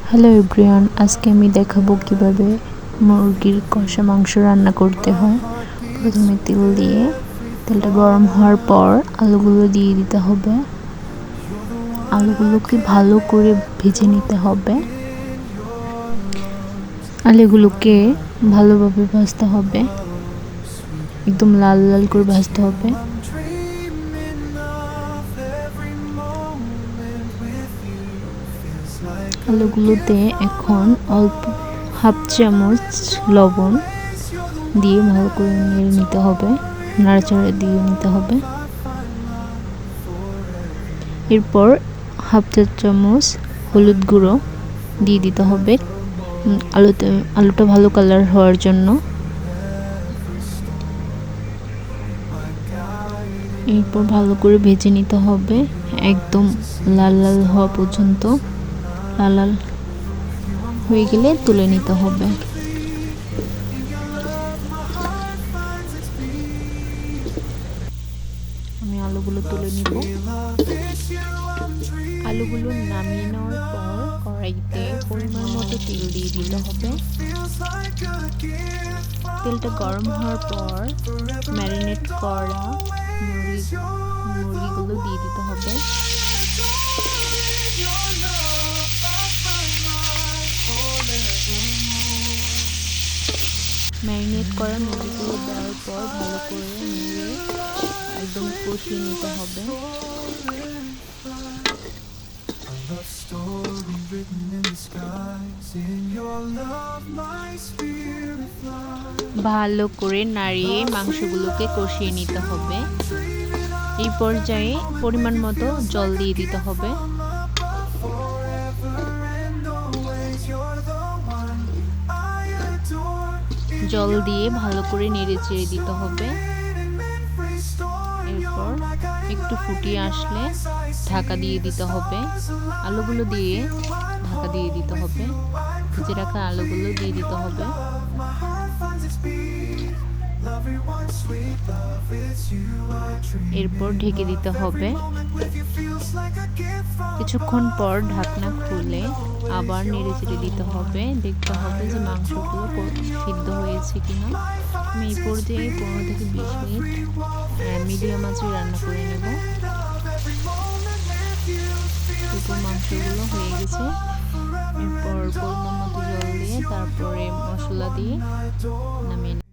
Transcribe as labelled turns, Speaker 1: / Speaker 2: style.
Speaker 1: Hello everyone, আজকে আমি দেখাবো কিভাবে মুরগির কষা মাংস রান্না করতে হয়। প্রথমে তেলটা গরম হওয়ার পর আলুগুলো দিয়ে দিতে হবে। আলুগুলোকে ভালো করে ভেজে নিতে হবে। আলুগুলোকে ভালোভাবে ভাজতে হবে, একদম লাল লাল করে ভাজতে হবে। আলুগুলোতে এখন অল্প হাফ চামচ লবণ দিয়ে ভালো করে নেড়ে নিতে হবে, নাড়াচাড়া দিয়ে নিতে হবে। এরপর হাফ চা চামচ হলুদ গুঁড়ো দিয়ে দিতে হবে আলুটা ভালো কালার হওয়ার জন্য। এরপর ভালো করে ভেজে নিতে হবে, একদম লাল লাল হওয়া পর্যন্ত। লাল লাল হয়ে গেলে তুলে নিতে হবে। আমি আলুগুলো তুলে নিব। আলুগুলো নামিয়ে নেওয়ার পর কড়াইতে পরিমাণ মতো তেল দিয়ে দিতে হবে। তেলটা গরম হওয়ার পর ম্যারিনেট করা মুরগিগুলো দিয়ে দিতে হবে। ম্যারিনেট করা মুরগিগুলো দেওয়ার পর ভালো করে নেড়ে একদম কষিয়ে নিতে হবে। ভালো করে নাড়িয়ে মাংসগুলোকে কষিয়ে নিতে হবে। এই পর্যায়ে পরিমাণ মতো জল দিয়ে দিতে হবে। জল দিয়ে ভালো করে নেড়ে চেড়ে দিতে হবে। এরপর একটু ফুটিয়ে আসলে ঢাকা দিয়ে দিতে হবে। আলুগুলো দিয়ে ঢাকা দিয়ে দিতে হবে। ভেজে রাখা আলুগুলো দিয়ে দিতে হবে। এরপর ঢেকে দিতে হবে। কিছুক্ষণ পর ঢাকনা খুলে আবার নেড়ে চেড়ে দিতে হবে। দেখতে হবে যে মাংসগুলো সিদ্ধ হয়েছে কিনা। আমি এই পর্যায়ে 15 থেকে 20 মিনিট মিডিয়াম আঁচে রান্না করে নেব। এরপর মাংসগুলো হয়ে গেছে। এরপর পরিমাণ মতো জল দিয়ে তারপরে মশলা দিয়ে নামিয়ে